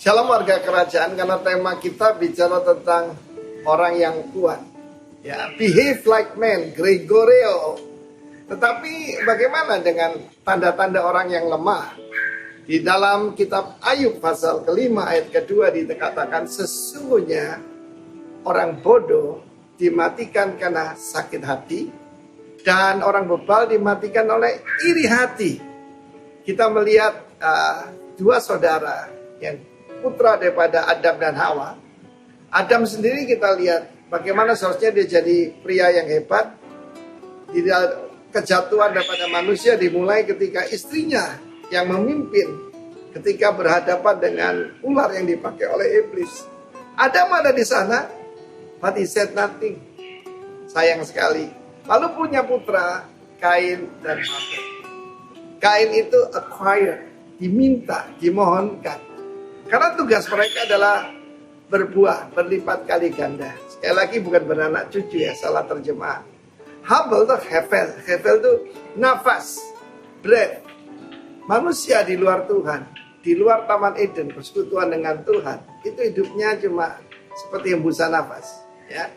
Shalom warga kerajaan, karena tema kita bicara tentang orang yang kuat. Ya, behave like man, Gregorio. Tetapi bagaimana dengan tanda-tanda orang yang lemah? Di dalam kitab Ayub pasal kelima ayat kedua dikatakan sesungguhnya orang bodoh dimatikan karena sakit hati dan orang bebal dimatikan oleh iri hati. Kita melihat dua saudara yang putra daripada Adam dan Hawa. Adam sendiri kita lihat bagaimana seharusnya dia jadi pria yang hebat. Kejatuhan daripada manusia dimulai ketika istrinya yang memimpin ketika berhadapan dengan ular yang dipakai oleh iblis. Adam ada di sana, but he said nothing. Sayang sekali. Lalu punya putra Kain dan Habel. Kain itu acquired, diminta, dimohonkan. Karena tugas mereka adalah berbuah, berlipat kali ganda. Sekali lagi bukan beranak cucu ya, salah terjemahan. Habel itu Hevel. Hevel itu nafas, breath. Manusia di luar Tuhan, di luar Taman Eden, persekutuan dengan Tuhan, itu hidupnya cuma seperti hembusan nafas. Ya,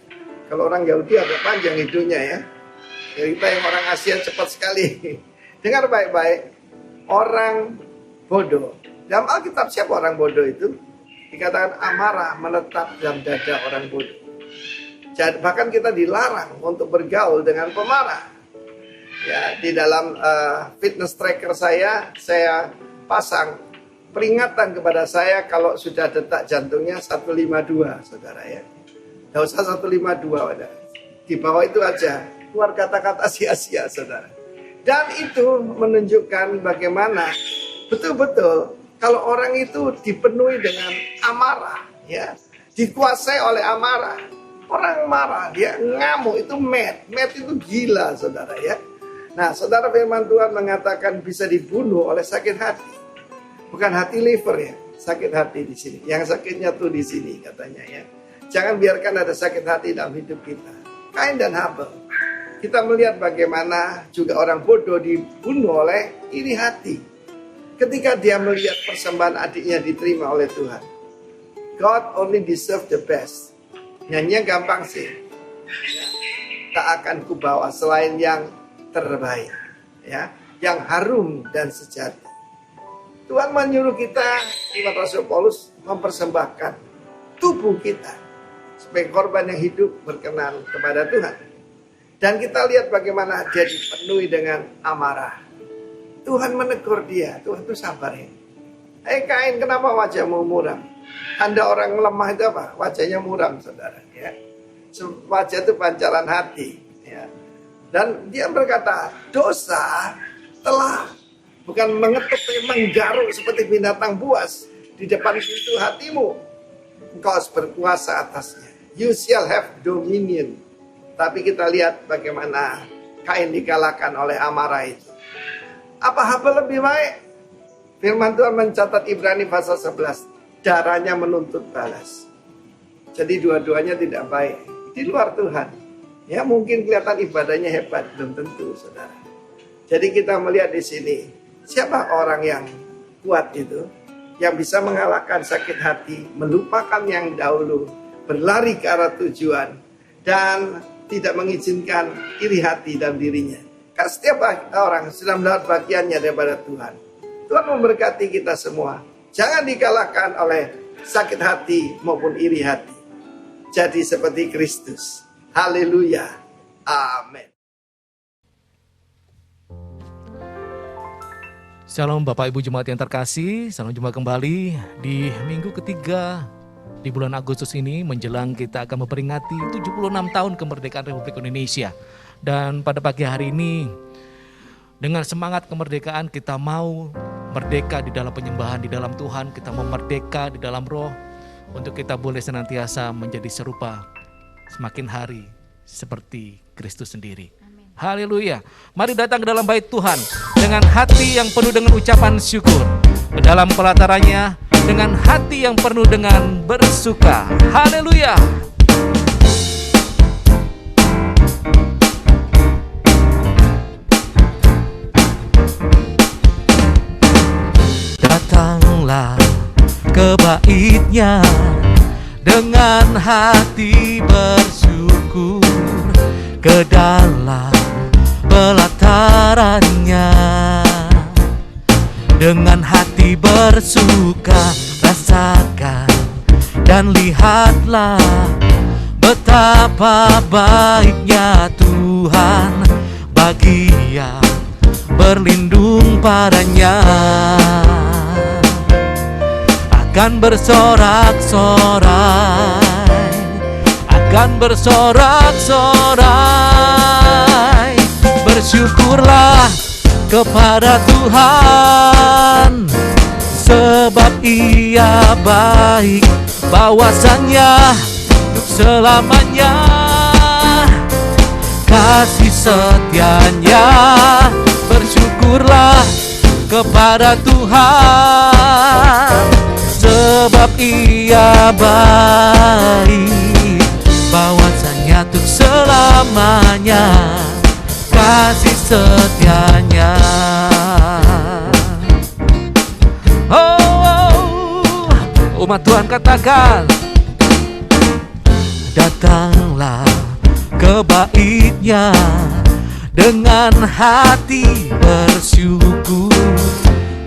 kalau orang Yahudi agak panjang hidupnya ya. Kita yang orang Asia cepat sekali. Dengar baik-baik, orang bodoh. Dalam Alkitab siapa orang bodoh itu? Dikatakan amarah menetap dalam dada orang bodoh. Jadi, bahkan kita dilarang untuk bergaul dengan pemarah. Ya, di dalam fitness tracker saya pasang peringatan kepada saya kalau sudah detak jantungnya 152, saudara ya. Tidak usah 152, ada. Di bawah itu aja, keluar kata-kata sia-sia, saudara. Dan itu menunjukkan bagaimana betul-betul kalau orang itu dipenuhi dengan amarah, ya, dikuasai oleh amarah, orang marah, dia ngamuk, itu mad itu gila, saudara ya. Nah, saudara firman Tuhan mengatakan bisa dibunuh oleh sakit hati, bukan hati liver ya, sakit hati di sini. Yang sakitnya tuh di sini katanya ya. Jangan biarkan ada sakit hati dalam hidup kita. Kain dan Habel, kita melihat bagaimana juga orang bodoh dibunuh oleh iri hati. Ketika dia melihat persembahan adiknya diterima oleh Tuhan. God only deserve the best. Nyanyinya gampang sih. Ya. Tak akan kubawa selain yang terbaik. Ya, yang harum dan sejati. Tuhan menyuruh kita, lewat Rasul Paulus, mempersembahkan tubuh kita sebagai korban yang hidup berkenan kepada Tuhan. Dan kita lihat bagaimana dia dipenuhi dengan amarah. Tuhan menegur dia, Tuhan itu sabar ya. Kain, kenapa wajahmu muram? Tanda orang lemah itu apa? Wajahnya muram, saudara. Ya. Wajah itu pancaran hati. Ya. Dan dia berkata, dosa telah bukan mengetuk, menggaruk seperti binatang buas di depan pintu hatimu. Engkau harus berkuasa atasnya. You shall have dominion. Tapi kita lihat bagaimana Kain dikalahkan oleh amarah itu. Apa Habel lebih baik? Firman Tuhan mencatat Ibrani pasal 11. Darahnya menuntut balas. Jadi dua-duanya tidak baik. Di luar Tuhan. Ya mungkin kelihatan ibadahnya hebat. Belum tentu saudara. Jadi kita melihat di sini. Siapa orang yang kuat itu? Yang bisa mengalahkan sakit hati. Melupakan yang dahulu. Berlari ke arah tujuan. Dan tidak mengizinkan iri hati dalam dirinya. Karena setiap orang sedang mendapat bagiannya daripada Tuhan. Tuhan memberkati kita semua. Jangan dikalahkan oleh sakit hati maupun iri hati. Jadi seperti Kristus. Haleluya. Amin. Shalom Bapak Ibu Jemaat yang terkasih. Salam jumpa kembali di minggu ketiga di bulan Agustus ini menjelang kita akan memperingati 76 tahun kemerdekaan Republik Indonesia. Dan pada pagi hari ini dengan semangat kemerdekaan kita mau merdeka di dalam penyembahan di dalam Tuhan, kita mau merdeka di dalam roh untuk kita boleh senantiasa menjadi serupa semakin hari seperti Kristus sendiri. Haleluya. Mari datang ke dalam bait Tuhan dengan hati yang penuh dengan ucapan syukur. Ke dalam pelatarannya dengan hati yang penuh dengan bersuka. Haleluya. Datanglah ke bait baiknya, dengan hati bersyukur ke dalam pelatarannya. Dengan hati bersuka rasakan dan lihatlah betapa baiknya Tuhan bagi yang berlindung padanya. Akan bersorak-sorai, akan bersorak-sorai. Bersyukurlah kepada Tuhan, sebab Ia baik, bawasannya untuk selamanya. Kasih setianya, bersyukurlah kepada Tuhan, sebab Ia baik, bawasannya untuk selamanya. Kasih setianya. Oh, umat Tuhan katakan, datanglah ke baitnya dengan hati bersyukur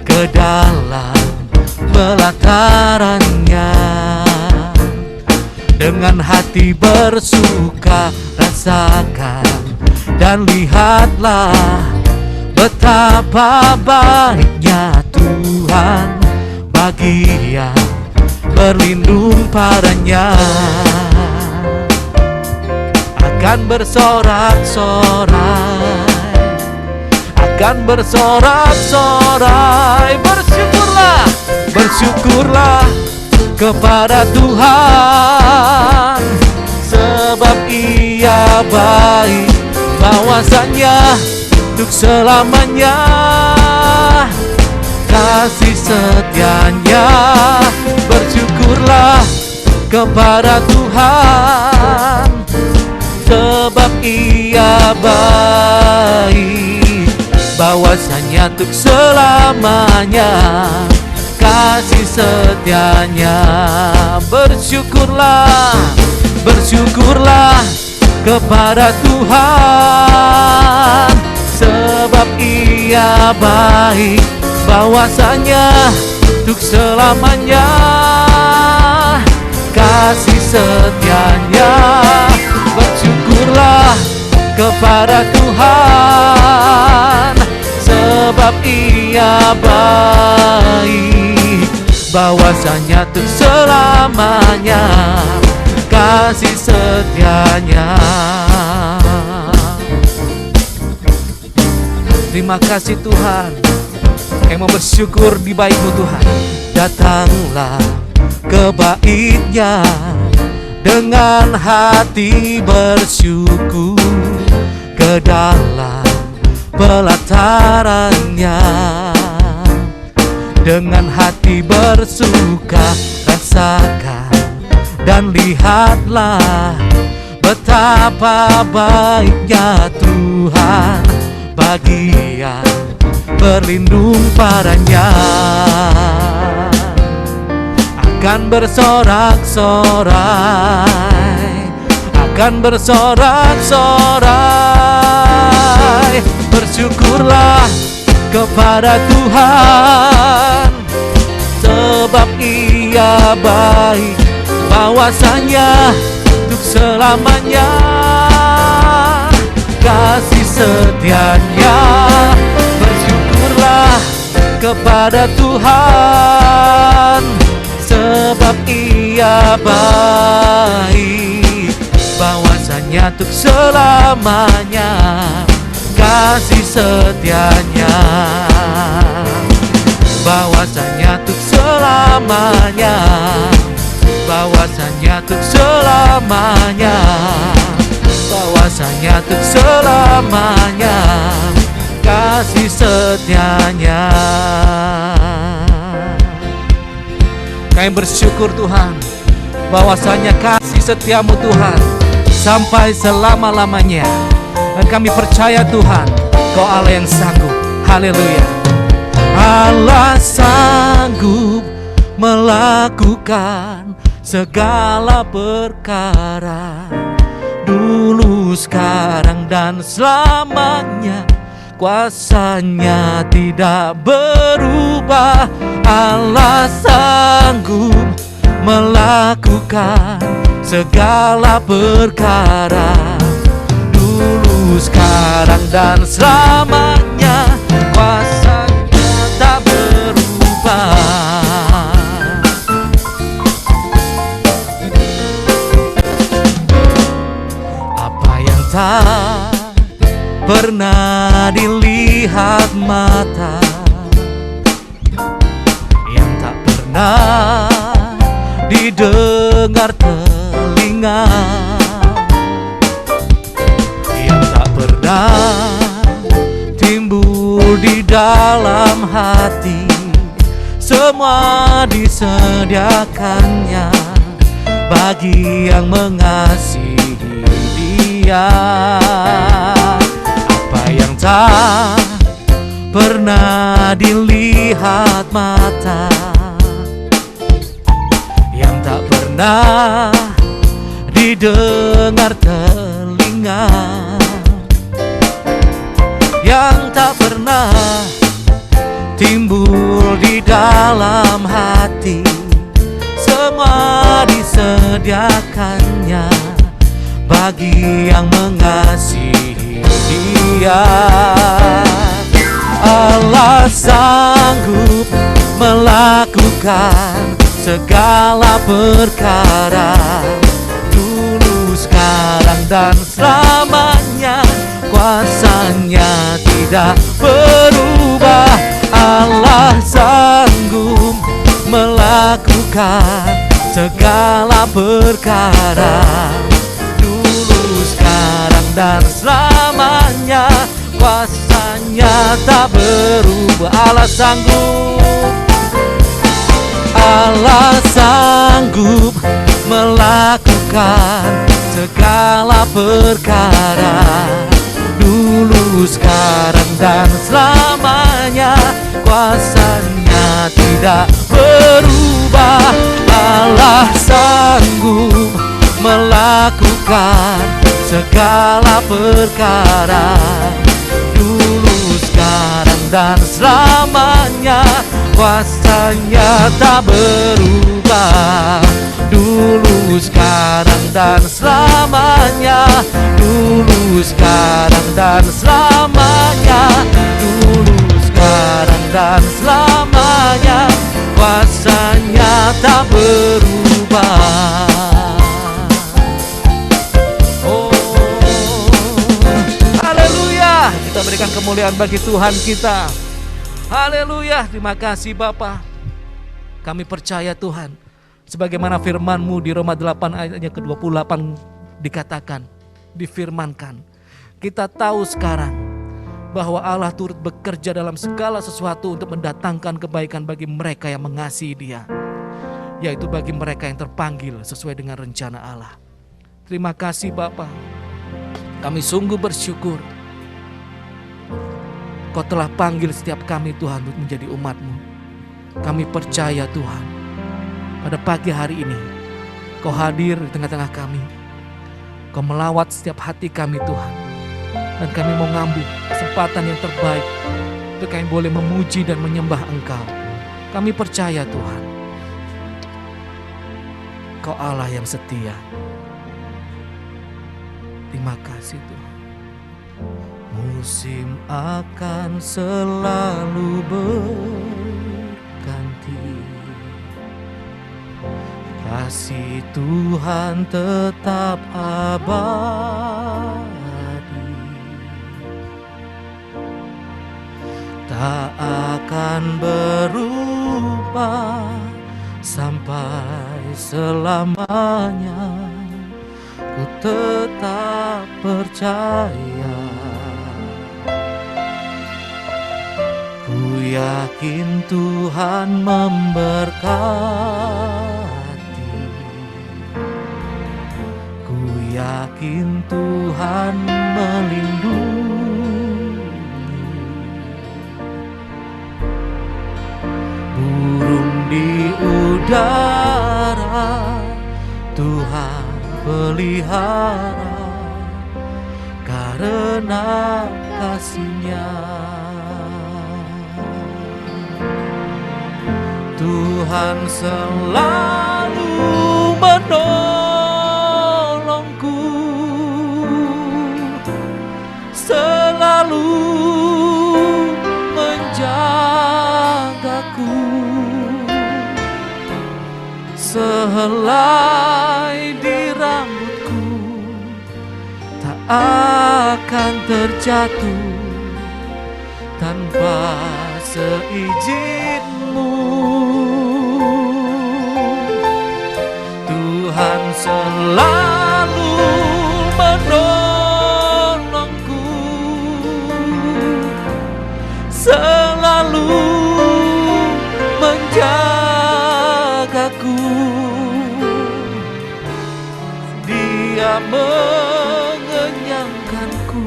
ke dalam pelatarannya. Dengan hati bersuka rasakan dan lihatlah betapa baiknya Tuhan bagi yang berlindung padanya. Akan bersorak-sorai, akan bersorak-sorai. Bersyukurlah, bersyukurlah kepada Tuhan, sebab Ia baik, bawasannya untuk selamanya. Kasih setianya, bersyukurlah kepada Tuhan, sebab Ia baik, bawasannya untuk selamanya. Kasih setianya, bersyukurlah, bersyukurlah kepada Tuhan, sebab Ia baik, bawasannya untuk selamanya. Kasih setianya, bersyukurlah kepada Tuhan, sebab Ia baik, bawasannya untuk selamanya. Kasih setianya. Terima kasih Tuhan, kami mau bersyukur di bait-Mu Tuhan. Datanglah ke bait-Nya dengan hati bersyukur ke dalam pelatarannya. Dengan hati bersuka rasakan dan lihatlah betapa baiknya Tuhan bagi yang berlindung padanya. Akan bersorak-sorai, akan bersorak-sorai. Bersyukurlah kepada Tuhan, sebab Ia baik, bawasannya untuk selamanya. Kasih setianya, bersyukurlah kepada Tuhan, sebab Ia baik, bawasannya untuk selamanya. Kasih setianya, bawasannya untuk selamanya, bawasannya untuk selamanya, bawasannya untuk selamanya. Kasih setianya. Kami bersyukur Tuhan, bahwasanya kasih setiamu Tuhan sampai selama-lamanya. Dan kami percaya Tuhan, Kau Allah yang sanggup. Haleluya. Allah sanggup melakukan segala perkara. Dulu, sekarang, dan selamanya, kuasanya tidak berubah. Allah sanggup melakukan segala perkara. Dulu, sekarang, dan selamanya, kuasanya tak berubah. Tak pernah dilihat mata, yang tak pernah didengar telinga, yang tak pernah timbul di dalam hati, semua disediakannya bagi yang mengasihi Dia. Apa yang tak pernah dilihat mata, yang tak pernah didengar telinga, yang tak pernah timbul di dalam hati, semua disediakannya bagi yang mengasihi Dia. Allah sanggup melakukan segala perkara. Dulu, sekarang, dan selamanya, kuasanya tidak berubah. Allah sanggup melakukan segala perkara. Sekarang dan selamanya, kuasanya tak berubah. Allah sanggup, Allah sanggup melakukan segala perkara. Dulu, sekarang, dan selamanya, kuasanya tidak berubah. Allah sanggup melakukan segala perkara. Dulu, sekarang, dan selamanya, kuasanya tak berubah. Dulu, sekarang, dan selamanya. Dulu, sekarang, dan selamanya. Dulu, sekarang, dan selamanya, kuasanya tak berubah. Kita berikan kemuliaan bagi Tuhan kita. Haleluya. Terima kasih Bapa. Kami percaya Tuhan, sebagaimana firman-Mu di Roma 8 ayatnya ke-28 dikatakan, difirmankan, kita tahu sekarang bahwa Allah turut bekerja dalam segala sesuatu untuk mendatangkan kebaikan bagi mereka yang mengasihi Dia, yaitu bagi mereka yang terpanggil sesuai dengan rencana Allah. Terima kasih Bapa. Kami sungguh bersyukur Kau telah panggil setiap kami Tuhan untuk menjadi umat-Mu. Kami percaya Tuhan, pada pagi hari ini Kau hadir di tengah-tengah kami. Kau melawat setiap hati kami Tuhan. Dan kami mau ngambil kesempatan yang terbaik untuk kami boleh memuji dan menyembah Engkau. Kami percaya Tuhan, Kau Allah yang setia. Terima kasih Tuhan. Musim akan selalu berganti, kasih Tuhan tetap abadi, tak akan berubah sampai selamanya. Ku tetap percaya, ku yakin Tuhan memberkati, ku yakin Tuhan melindungi. Burung di udara Tuhan pelihara karena kasih-Nya. Tuhan selalu menolongku, selalu menjagaku. Sehelai di rambutku tak akan terjatuh tanpa seizin-Mu. Tuhan selalu menolongku, selalu menjagaku. Dia mengenyangkanku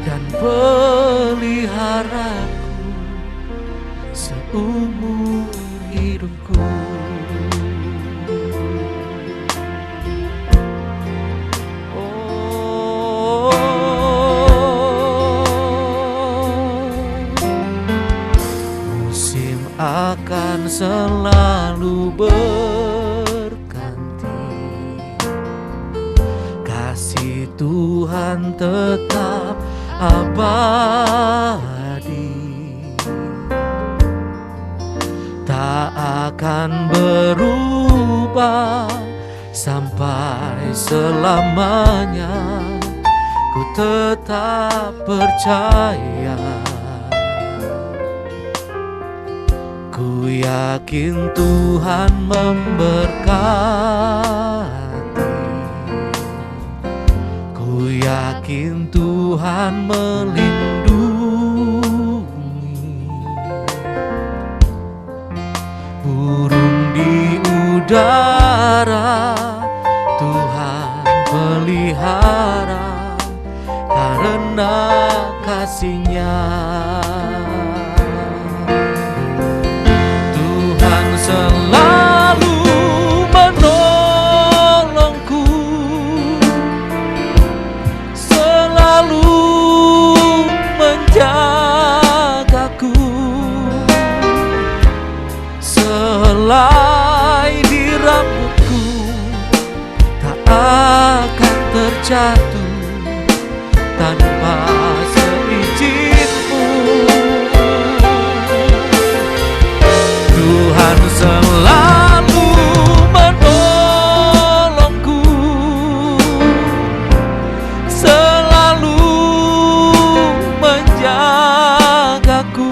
dan peliharaku seumur hidupku. Musim akan selalu berganti, kasih Tuhan tetap abadi, tak akan berubah sampai selamanya. Ku tetap percaya, ku yakin Tuhan memberkati, ku yakin Tuhan melindungi. Burung di udara Tuhan pelihara karena kasih-Nya. Tuhan selalu menolongku, selalu menjagaku. Sehelai di rambutku tak akan terjatuh tanpa seizin-Mu. Tuhan selalu menolongku, selalu menjagaku.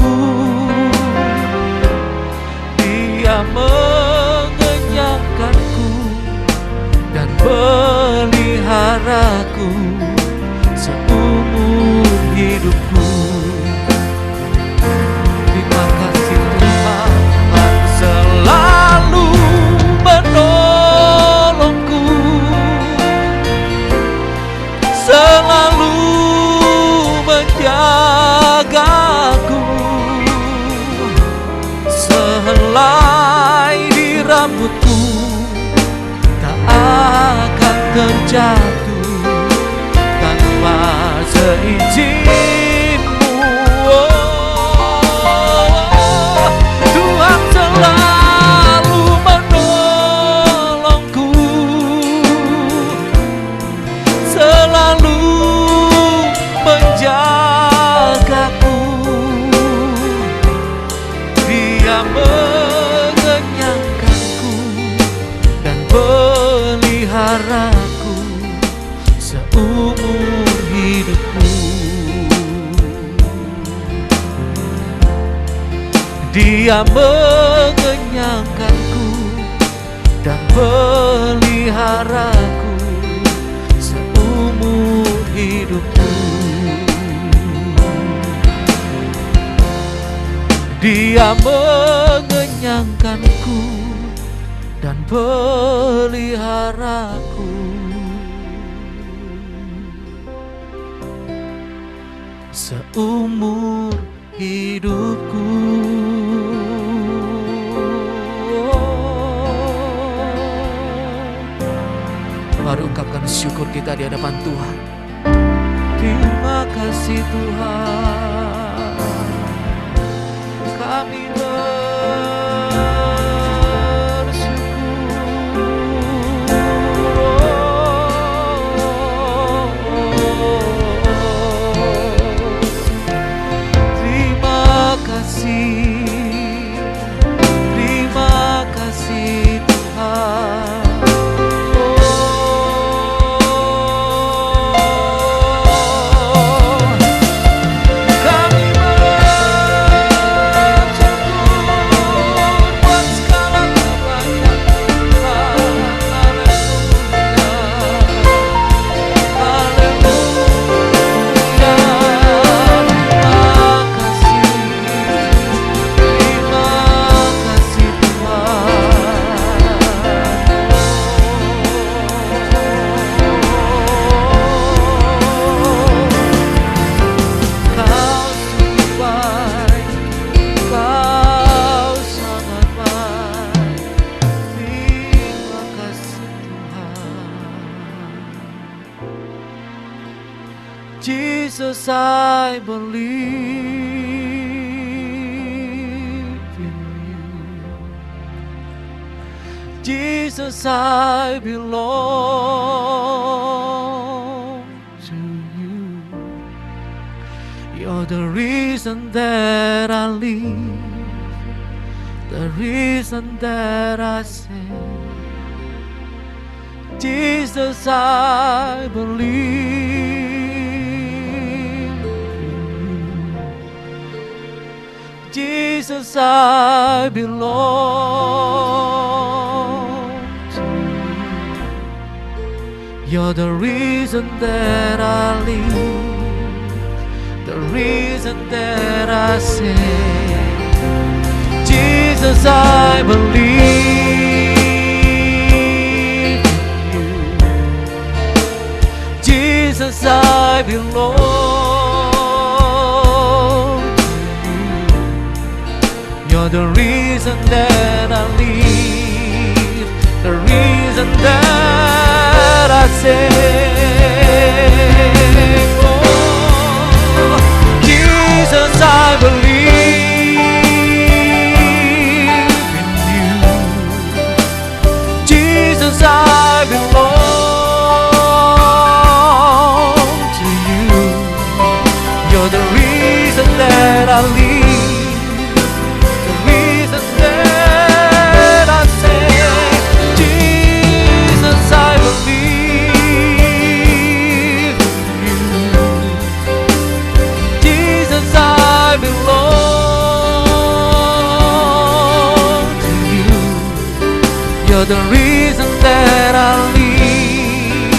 Dia mengenyangkanku dan peliharaku seumur hidupku. Terima kasih Tuhan, Tuhan selalu menolongku, selalu menjagaku. Sehelai di rambutku tak akan terjatuh tanpa seizin-Mu. Tuhan selalu menolongku, selalu menjagaku. Dia mengenyangkanku dan peliharaku seumur hidupku. Dia mengenyangkanku dan peliharaku seumur hidupku. Dia mengenyangkanku dan peliharaku seumur hidupku. Syukur kita di hadapan Tuhan. Terima kasih Tuhan. Kami Jesus, I believe in you. Jesus, I belong to you. You're the reason that I live, the reason that I sing. Jesus, I believe. Jesus, I belong to you. You're the reason that I live, the reason that I sing. Jesus, I believe in you. Jesus, I belong. You're the reason that I live, the reason that I sing. Oh, Jesus, I believe in you. Jesus, I belong to you. You're the reason that I live. You're the reason that I live,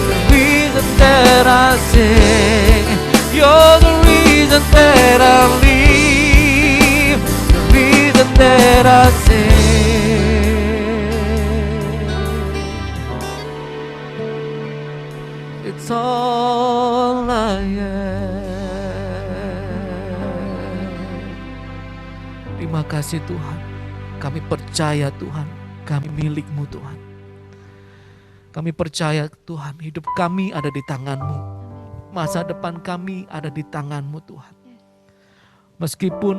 the reason that I sing. You're the reason that I live, the reason that I sing. It's all I am. Terima kasih Tuhan, kami percaya Tuhan, kami milik-Mu Tuhan. Kami percaya Tuhan, hidup kami ada di tangan-Mu. Masa depan kami ada di tangan-Mu Tuhan. Meskipun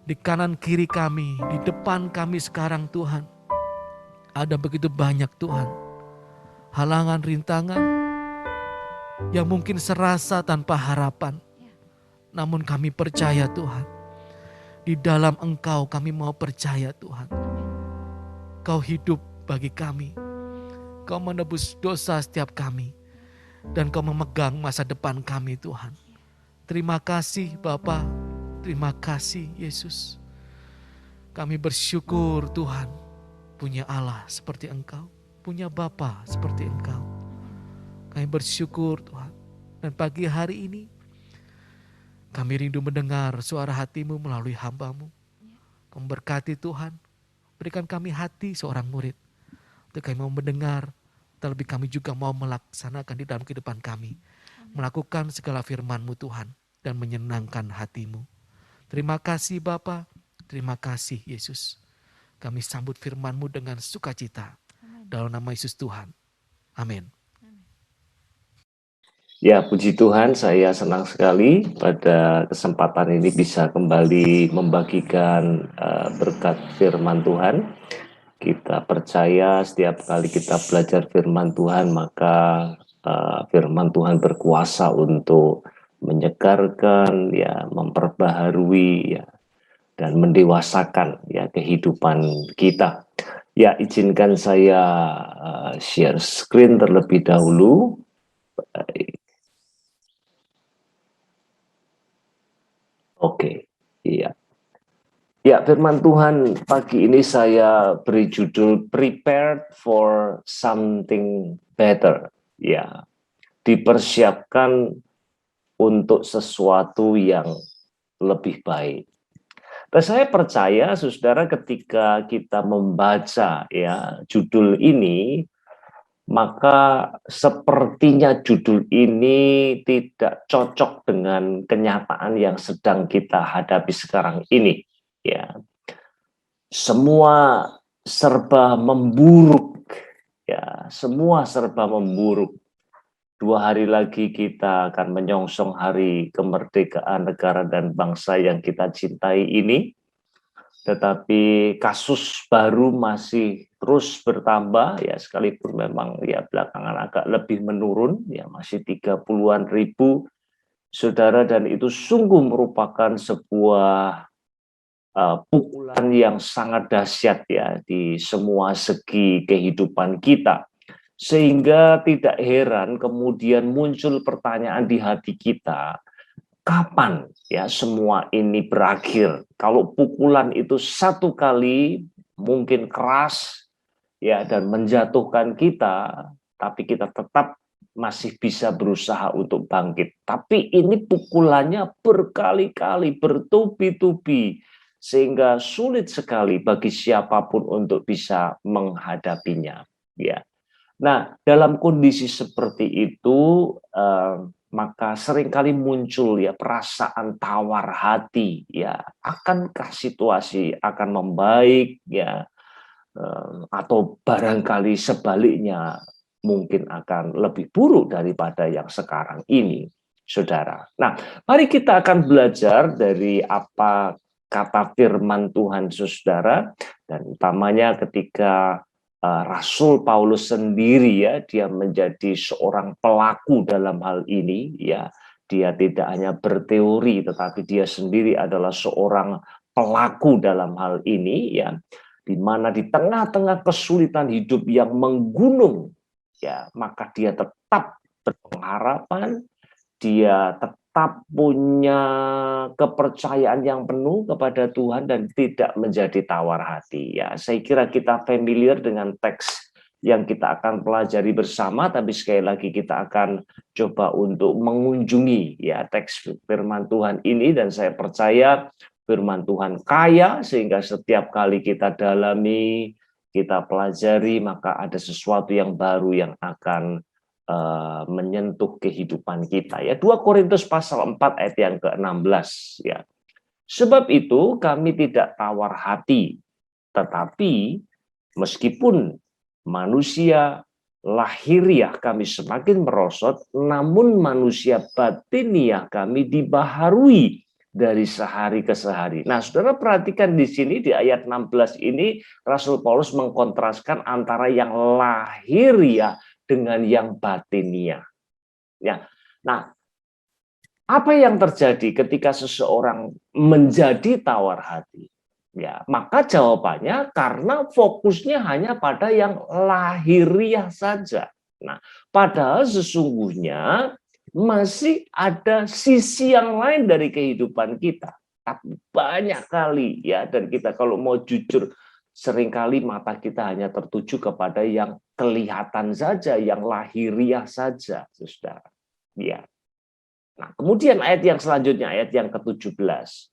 di kanan kiri kami, di depan kami sekarang Tuhan, ada begitu banyak Tuhan, halangan, rintangan yang mungkin serasa tanpa harapan. Namun kami percaya Tuhan, di dalam Engkau kami mau percaya Tuhan. Kau hidup bagi kami. Kau menebus dosa setiap kami. Dan Kau memegang masa depan kami Tuhan. Terima kasih Bapa. Terima kasih Yesus. Kami bersyukur Tuhan punya Allah seperti Engkau. Punya Bapa seperti Engkau. Kami bersyukur Tuhan. Dan pagi hari ini kami rindu mendengar suara hati-Mu melalui hamba-Mu. Kau berkati Tuhan, berikan kami hati seorang murid. Untuk kami mau mendengar, terlebih kami juga mau melaksanakan di dalam kehidupan kami. Melakukan segala firman-Mu Tuhan dan menyenangkan hati-Mu. Terima kasih Bapa, terima kasih Yesus. Kami sambut firman-Mu dengan sukacita. Dalam nama Yesus Tuhan, Amin. Ya, puji Tuhan, saya senang sekali pada kesempatan ini bisa kembali membagikan berkat firman Tuhan. Kita percaya setiap kali kita belajar firman Tuhan, maka firman Tuhan berkuasa untuk menyegarkan, ya, memperbaharui, ya, dan mendewasakan, ya, kehidupan kita. Ya, izinkan saya share screen terlebih dahulu. Oke, iya. Ya, firman Tuhan pagi ini saya beri judul Prepared for Something Better. Ya, dipersiapkan untuk sesuatu yang lebih baik. Dan saya percaya, saudara, ketika kita membaca, ya, judul ini, maka sepertinya judul ini tidak cocok dengan kenyataan yang sedang kita hadapi sekarang ini. Ya, semua serba memburuk, ya, semua serba memburuk. 2 hari lagi kita akan menyongsong hari kemerdekaan negara dan bangsa yang kita cintai ini. Tetapi kasus baru masih terus bertambah, ya, sekalipun memang, ya, belakangan agak lebih menurun, ya, masih 30-an ribu, saudara, dan itu sungguh merupakan sebuah pukulan yang sangat dahsyat, ya, di semua segi kehidupan kita. Sehingga tidak heran kemudian muncul pertanyaan di hati kita, kapan, ya, semua ini berakhir? Kalau pukulan itu satu kali mungkin keras, ya, dan menjatuhkan kita, tapi kita tetap masih bisa berusaha untuk bangkit. Tapi ini pukulannya berkali-kali, bertubi-tubi, sehingga sulit sekali bagi siapapun untuk bisa menghadapinya. Ya. Nah, dalam kondisi seperti itu, maka seringkali muncul, ya, perasaan tawar hati, ya, akankah situasi akan membaik, ya, atau barangkali sebaliknya mungkin akan lebih buruk daripada yang sekarang ini, saudara. Nah, mari kita akan belajar dari apa kata firman Tuhan, saudara, dan utamanya ketika Rasul Paulus sendiri, ya, dia menjadi seorang pelaku dalam hal ini, ya. Dia tidak hanya berteori, tetapi dia sendiri adalah seorang pelaku dalam hal ini, ya, di mana di tengah-tengah kesulitan hidup yang menggunung, ya, maka dia tetap berpengharapan, dia tetap punya kepercayaan yang penuh kepada Tuhan dan tidak menjadi tawar hati. Ya, saya kira kita familiar dengan teks yang kita akan pelajari bersama, tapi sekali lagi kita akan coba untuk mengunjungi, ya, teks firman Tuhan ini, dan saya percaya firman Tuhan kaya sehingga setiap kali kita dalami, kita pelajari, maka ada sesuatu yang baru yang akan menyentuh kehidupan kita, ya. 2 Korintus pasal 4 ayat yang ke-16, ya. Sebab itu kami tidak tawar hati, tetapi meskipun manusia lahiriah kami semakin merosot, namun manusia batiniah kami dibaharui dari sehari ke sehari. Nah, saudara perhatikan di sini di ayat 16 ini, Rasul Paulus mengkontraskan antara yang lahiriah dengan yang batiniah. Ya. Nah, apa yang terjadi ketika seseorang menjadi tawar hati? Ya, maka jawabannya karena fokusnya hanya pada yang lahiriah saja. Nah, padahal sesungguhnya masih ada sisi yang lain dari kehidupan kita. Tapi banyak kali, ya, dan kita kalau mau jujur, seringkali mata kita hanya tertuju kepada yang kelihatan saja, yang lahiriah saja, saudara. Ya. Nah, kemudian ayat yang selanjutnya, ayat yang ke-17.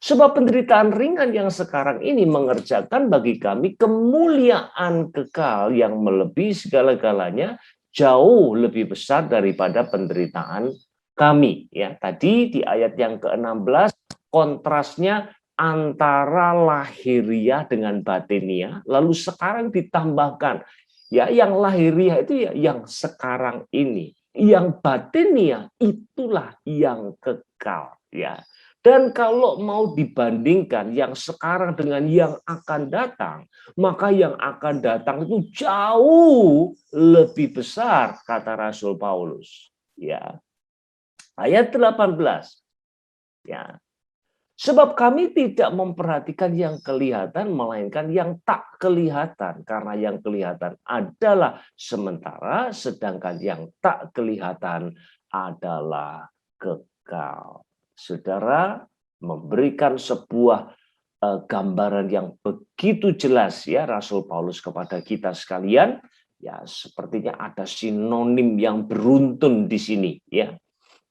Sebab penderitaan ringan yang sekarang ini mengerjakan bagi kami kemuliaan kekal yang melebihi segala-galanya, jauh lebih besar daripada penderitaan kami. Ya, tadi di ayat yang ke-16 kontrasnya antara lahiriah dengan batiniah, lalu sekarang ditambahkan Ya, yang lahiriah itu ya yang sekarang ini. Yang batiniah itulah yang kekal, ya. Dan kalau mau dibandingkan yang sekarang dengan yang akan datang, maka yang akan datang itu jauh lebih besar, kata Rasul Paulus. Ya. Ayat 18. Ya. Sebab kami tidak memperhatikan yang kelihatan, melainkan yang tak kelihatan. Karena yang kelihatan adalah sementara, sedangkan yang tak kelihatan adalah kekal. Saudara memberikan sebuah gambaran yang begitu jelas ya Rasul Paulus kepada kita sekalian. Ya, sepertinya ada sinonim yang beruntun di sini ya.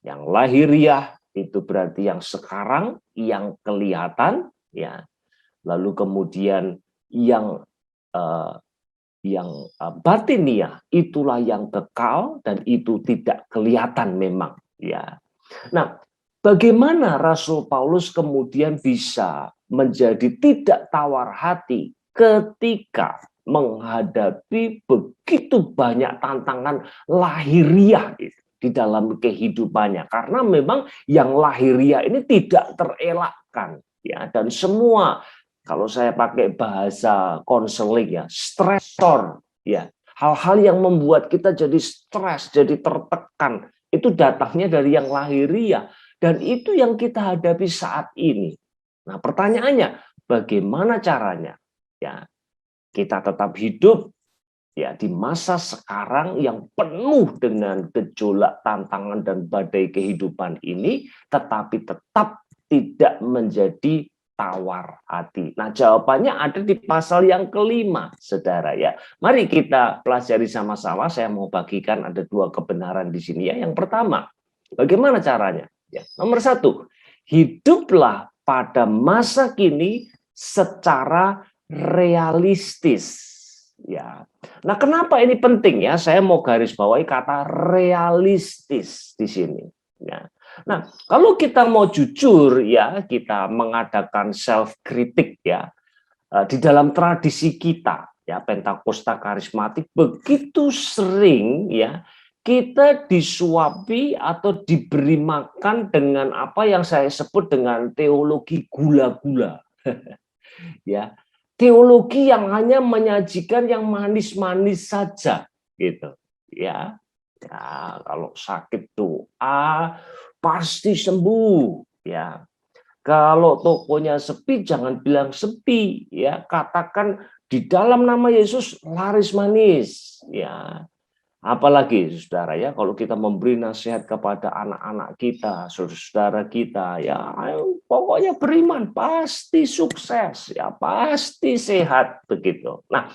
Yang lahiriah itu berarti yang sekarang, yang kelihatan, ya. Lalu kemudian yang batiniah itulah yang kekal dan itu tidak kelihatan memang, ya. Nah, bagaimana Rasul Paulus kemudian bisa menjadi tidak tawar hati ketika menghadapi begitu banyak tantangan lahiriah di dalam kehidupannya, karena memang yang lahiriah ini tidak terelakkan ya, dan semua, kalau saya pakai bahasa konseling ya, stresor ya, hal-hal yang membuat kita jadi stres, jadi tertekan, itu datangnya dari yang lahiriah, dan itu yang kita hadapi saat ini. Nah, pertanyaannya bagaimana caranya ya kita tetap hidup ya di masa sekarang yang penuh dengan gejolak, tantangan dan badai kehidupan ini, tetapi tetap tidak menjadi tawar hati. Nah, jawabannya ada di pasal yang kelima, saudara ya. Mari kita pelajari sama-sama. Saya mau bagikan ada dua kebenaran di sini ya. Yang pertama, bagaimana caranya? Ya, nomor satu, hiduplah pada masa kini secara realistis. Ya. Nah, kenapa ini penting ya? Saya mau garis bawahi kata realistis di sini. Ya. Nah, kalau kita mau jujur ya, kita mengadakan self kritik ya di dalam tradisi kita ya Pentakosta karismatik, begitu sering ya kita disuapi atau diberi makan dengan apa yang saya sebut dengan teologi gula-gula. Ya. Teologi yang hanya menyajikan yang manis-manis saja gitu ya. Ya, kalau sakit doa pasti sembuh ya. Kalau tokonya sepi jangan bilang sepi ya, katakan di dalam nama Yesus laris manis ya. Apalagi saudara ya, kalau kita memberi nasihat kepada anak-anak kita, saudara kita ya, ayo, pokoknya beriman pasti sukses ya, pasti sehat begitu. Nah,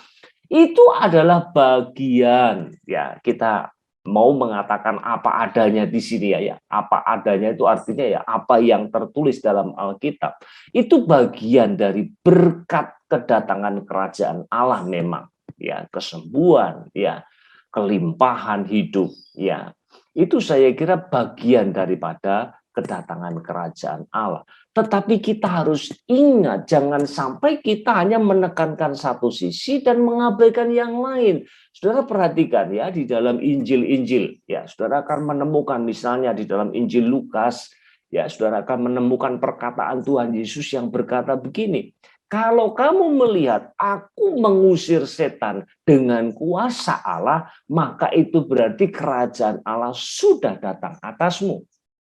itu adalah bagian ya, kita mau mengatakan apa adanya di sini ya. Apa adanya itu artinya ya apa yang tertulis dalam Alkitab. Itu bagian dari berkat kedatangan kerajaan Allah memang ya, kesembuhan ya, kelimpahan hidup ya. Itu saya kira bagian daripada kedatangan kerajaan Allah. Tetapi kita harus ingat jangan sampai kita hanya menekankan satu sisi dan mengabaikan yang lain. Saudara perhatikan ya di dalam Injil-Injil ya, saudara akan menemukan misalnya di dalam Injil Lukas ya, saudara akan menemukan perkataan Tuhan Yesus yang berkata begini. Kalau kamu melihat aku mengusir setan dengan kuasa Allah, maka itu berarti kerajaan Allah sudah datang atasmu.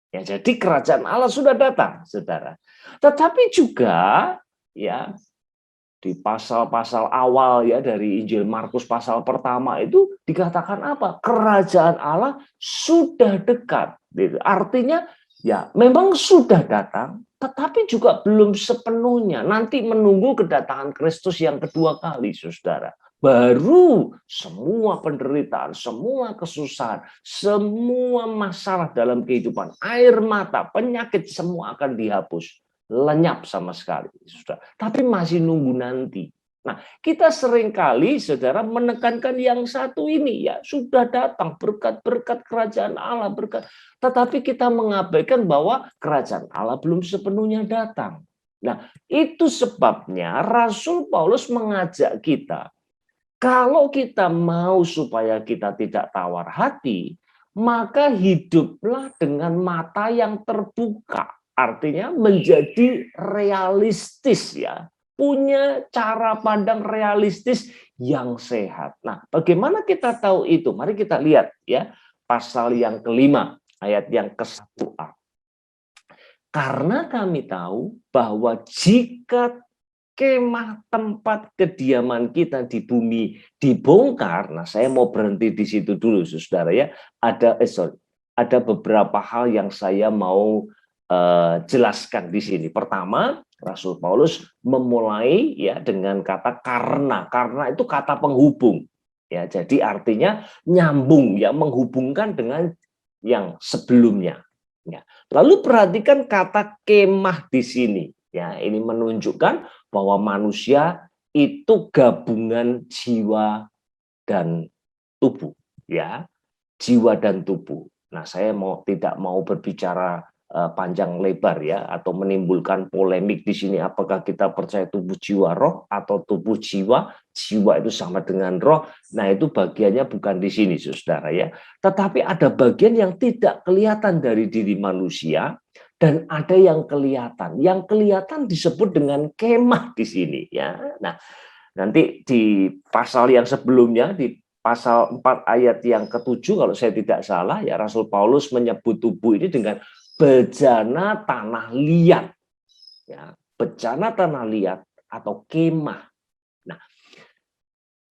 Ya, jadi kerajaan Allah sudah datang, saudara. Tetapi juga ya di pasal-pasal awal ya dari Injil Markus pasal pertama itu dikatakan apa? Kerajaan Allah sudah dekat. Artinya ya memang sudah datang, tetapi juga belum sepenuhnya. Nanti menunggu kedatangan Kristus yang kedua kali, saudara. Baru semua penderitaan, semua kesusahan, semua masalah dalam kehidupan, air mata, penyakit, semua akan dihapus. Lenyap sama sekali, saudara. Tapi masih nunggu nanti. Nah, kita seringkali, saudara, menekankan yang satu ini, ya sudah datang berkat-berkat kerajaan Allah, berkat. Tetapi kita mengabaikan bahwa kerajaan Allah belum sepenuhnya datang. Nah, itu sebabnya Rasul Paulus mengajak kita Kalau kita mau supaya kita tidak tawar hati, maka hiduplah dengan mata yang terbuka. Artinya menjadi realistis ya. Punya cara pandang realistis yang sehat. Nah, bagaimana kita tahu itu? Mari kita lihat ya. Pasal yang kelima, ayat yang ke-1a. Karena kami tahu bahwa jika kemah tempat kediaman kita di bumi dibongkar, nah saya mau berhenti di situ dulu, saudara ya. Ada beberapa hal yang saya mau jelaskan di sini. Pertama, Rasul Paulus memulai ya dengan kata karena. Karena itu kata penghubung. Ya, jadi artinya nyambung ya, menghubungkan dengan yang sebelumnya. Ya. Lalu perhatikan kata kemah di sini. Ya, ini menunjukkan bahwa manusia itu gabungan jiwa dan tubuh, ya, jiwa dan tubuh. Nah, saya tidak mau berbicara panjang lebar ya, atau menimbulkan polemik di sini. Apakah kita percaya tubuh jiwa roh atau tubuh jiwa itu sama dengan roh? Nah, itu bagiannya bukan di sini, saudara ya. Tetapi ada bagian yang tidak kelihatan dari diri manusia. Dan ada yang kelihatan. Yang kelihatan disebut dengan kemah di sini ya. Nah, nanti di pasal yang sebelumnya, di pasal 4 ayat yang ke-7 kalau saya tidak salah ya, Rasul Paulus menyebut tubuh ini dengan bejana tanah liat. Ya, bejana tanah liat atau kemah. Nah,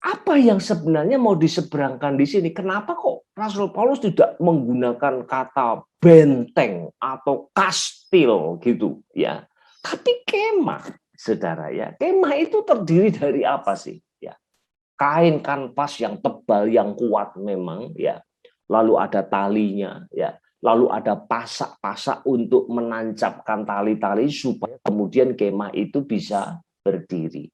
apa yang sebenarnya mau diseberangkan di sini? Kenapa kok Rasul Paulus tidak menggunakan kata benteng atau kastil gitu ya? Tapi kemah, saudara ya. Kemah itu terdiri dari apa sih? Ya, kain kanvas yang tebal, yang kuat memang ya. Lalu ada talinya ya. Lalu ada pasak-pasak untuk menancapkan tali-tali supaya kemudian kemah itu bisa berdiri.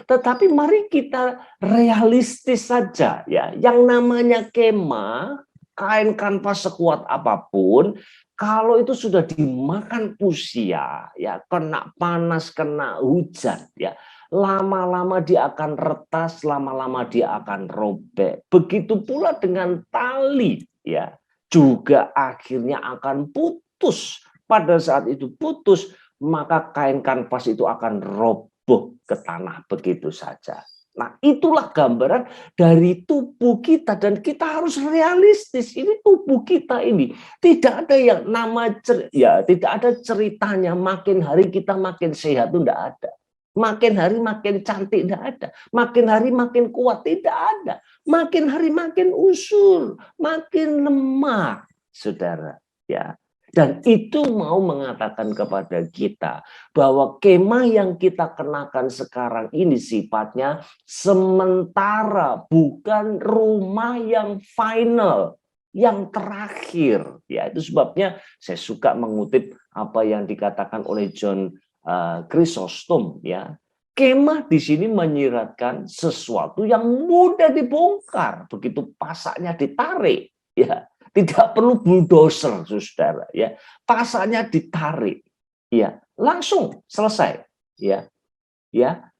Tetapi mari kita realistis saja ya. Yang namanya kemah, kain kanvas sekuat apapun, kalau itu sudah dimakan usia, ya kena panas, kena hujan, ya lama-lama dia akan retas, lama-lama dia akan robek. Begitu pula dengan tali, ya juga akhirnya akan putus. Pada saat itu putus, maka kain kanvas itu akan roboh ke tanah begitu saja. Nah, itulah gambaran dari tubuh kita dan kita harus realistis. Ini tubuh kita ini tidak ada yang tidak ada ceritanya makin hari kita makin sehat itu tidak ada. Makin hari makin cantik tidak ada. Makin hari makin kuat tidak ada. Makin hari makin usul, makin lemah, saudara. Ya. Dan itu mau mengatakan kepada kita bahwa kemah yang kita kenakan sekarang ini sifatnya sementara, bukan rumah yang final, yang terakhir. Ya, itu sebabnya saya suka mengutip apa yang dikatakan oleh John Chrysostom. Ya, kemah di sini menyiratkan sesuatu yang mudah dibongkar, begitu pasaknya ditarik. Ya. Tidak perlu bulldozer, saudara. Ya, pasarnya ditarik, ya, langsung selesai, ya,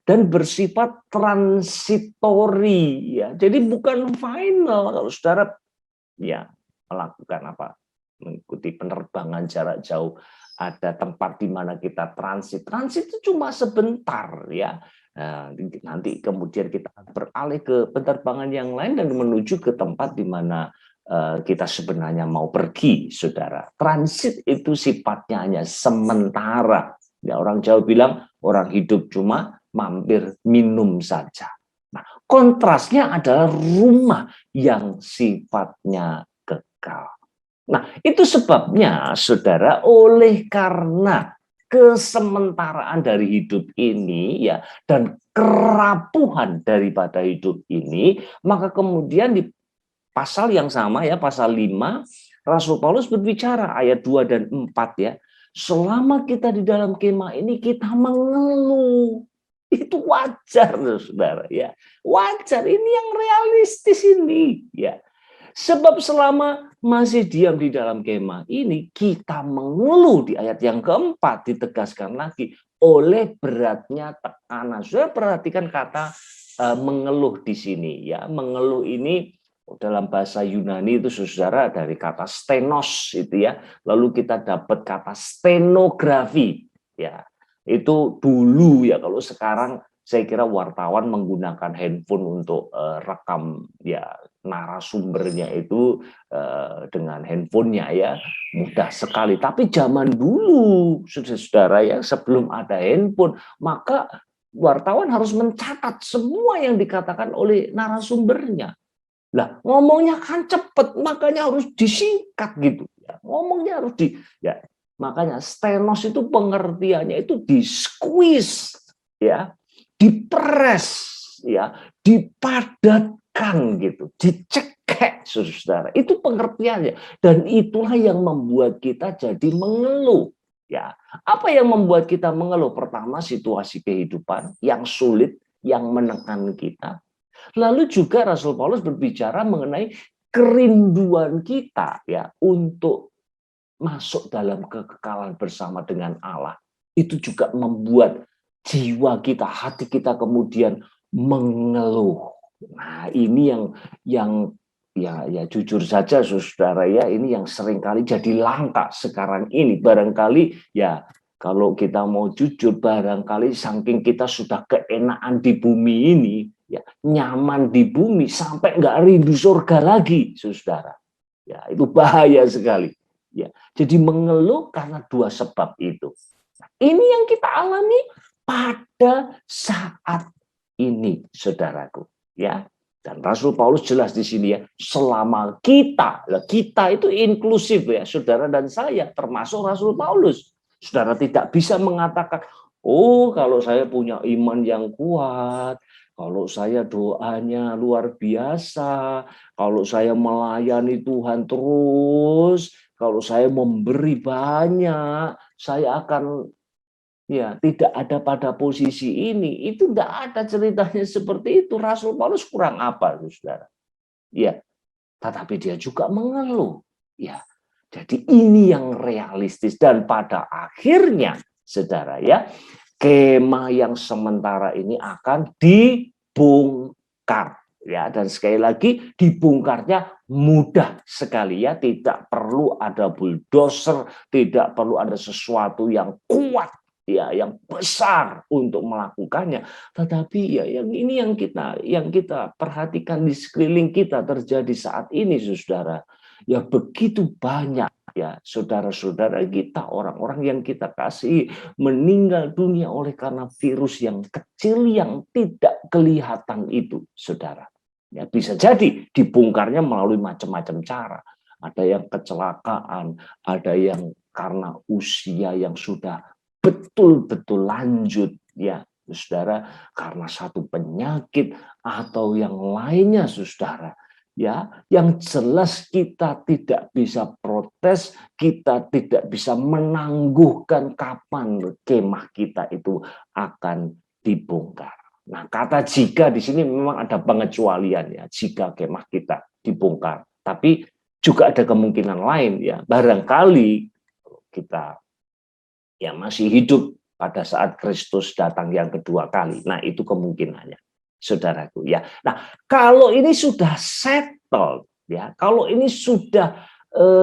dan bersifat transitori, ya. Jadi bukan final kalau saudara, ya, melakukan apa, mengikuti penerbangan jarak jauh, ada tempat di mana kita transit itu cuma sebentar, ya. Nanti kemudian kita beralih ke penerbangan yang lain dan menuju ke tempat di mana kita sebenarnya mau pergi, saudara. Transit itu sifatnya hanya sementara. Ya, orang Jawa bilang orang hidup cuma mampir minum saja. Nah, kontrasnya adalah rumah yang sifatnya kekal. Nah, itu sebabnya, saudara, oleh karena kesementaraan dari hidup ini ya dan kerapuhan daripada hidup ini, maka kemudian di pasal yang sama ya, pasal 5, Rasul Paulus berbicara ayat 2 dan 4 ya. Selama kita di dalam kemah ini kita mengeluh. Itu wajar, saudara ya. Wajar, ini yang realistis ini ya. Sebab selama masih diam di dalam kemah ini kita mengeluh, di ayat yang keempat ditegaskan lagi oleh beratnya tekanan. Saudara perhatikan kata mengeluh di sini ya. Mengeluh ini dalam bahasa Yunani itu saudara dari kata stenos itu ya. Lalu kita dapat kata stenografi ya. Itu dulu ya, kalau sekarang saya kira wartawan menggunakan handphone untuk rekam ya narasumbernya itu dengan handphonenya ya, mudah sekali. Tapi zaman dulu saudara ya, sebelum ada handphone, maka wartawan harus mencatat semua yang dikatakan oleh narasumbernya. Lah, ngomongnya kan cepet, makanya harus disingkat gitu. Ya, ngomongnya harus ya, makanya stenos itu pengertiannya itu di squeeze ya, diperes ya, dipadatkan gitu, dicekek saudara. Itu pengertiannya, dan itulah yang membuat kita jadi mengeluh. Ya, apa yang membuat kita mengeluh? Pertama, situasi kehidupan yang sulit, yang menekan kita. Lalu juga Rasul Paulus berbicara mengenai kerinduan kita ya untuk masuk dalam kekekalan bersama dengan Allah. Itu juga membuat jiwa kita, hati kita kemudian mengeluh. Nah, ini yang ya jujur saja saudara ya, ini yang seringkali jadi langka sekarang ini. Barangkali ya, kalau kita mau jujur, barangkali saking kita sudah keenaan di bumi ini, ya nyaman di bumi sampai nggak rindu surga lagi, saudara. Ya itu bahaya sekali. Ya, jadi mengeluh karena dua sebab itu. Nah, ini yang kita alami pada saat ini, saudaraku. Ya, dan Rasul Paulus jelas di sini ya, selama kita itu inklusif ya, saudara dan saya, termasuk Rasul Paulus. Saudara tidak bisa mengatakan, oh kalau saya punya iman yang kuat, kalau saya doanya luar biasa, kalau saya melayani Tuhan terus, kalau saya memberi banyak, saya akan ya tidak ada pada posisi ini. Itu tidak ada ceritanya seperti itu. Rasul Paulus kurang apa, saudara? Ya, tetapi dia juga mengeluh. Ya, jadi ini yang realistis, dan pada akhirnya, saudara ya, kemah yang sementara ini akan dibongkar. Ya, dan sekali lagi dibongkarnya mudah sekali ya, tidak perlu ada bulldozer, tidak perlu ada sesuatu yang kuat ya, yang besar untuk melakukannya. Tetapi ya yang ini yang kita perhatikan di sekeliling kita terjadi saat ini, saudara. Ya begitu banyak ya saudara-saudara kita, orang-orang yang kita kasih meninggal dunia oleh karena virus yang kecil yang tidak kelihatan itu, saudara. Ya bisa jadi dibongkarnya melalui macam-macam cara. Ada yang kecelakaan, ada yang karena usia yang sudah betul-betul lanjut ya, saudara, karena satu penyakit atau yang lainnya, saudara. Ya, yang jelas kita tidak bisa protes, kita tidak bisa menangguhkan kapan kemah kita itu akan dibongkar. Nah, kata jika di sini memang ada pengecualian ya, jika kemah kita dibongkar. Tapi juga ada kemungkinan lain ya, barangkali kita ya masih hidup pada saat Kristus datang yang kedua kali. Nah, itu kemungkinannya, saudaraku ya. Nah, kalau ini sudah settled ya, kalau ini sudah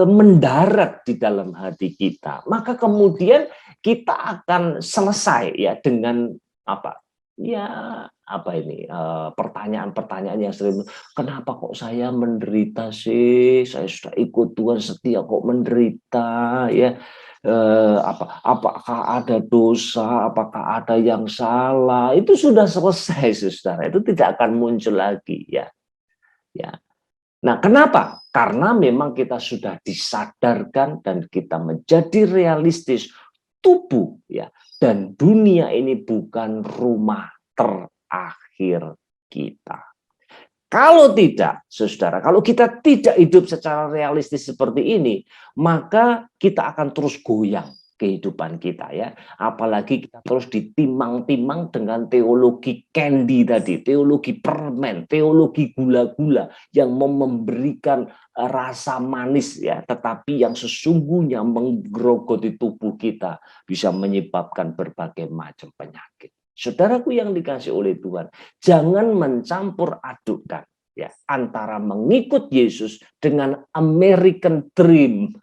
mendarat di dalam hati kita, maka kemudian kita akan selesai ya dengan apa? Ya, apa ini? Pertanyaan-pertanyaan yang sering, kenapa kok saya menderita sih? Saya sudah ikut Tuhan setia kok menderita ya. Apakah ada dosa, apakah ada yang salah, itu sudah selesai, saudara. Itu tidak akan muncul lagi ya. Nah, kenapa? Karena memang kita sudah disadarkan dan kita menjadi realistis, tubuh ya, dan dunia ini bukan rumah terakhir kita. Kalau tidak, saudara, kalau kita tidak hidup secara realistis seperti ini, maka kita akan terus goyang kehidupan kita ya. Apalagi kita terus ditimang-timang dengan teologi candy tadi, teologi permen, teologi gula-gula yang memberikan rasa manis ya, tetapi yang sesungguhnya menggerogoti tubuh kita, bisa menyebabkan berbagai macam penyakit. Saudaraku yang dikasih oleh Tuhan, jangan mencampur adukkan ya antara mengikut Yesus dengan American Dream.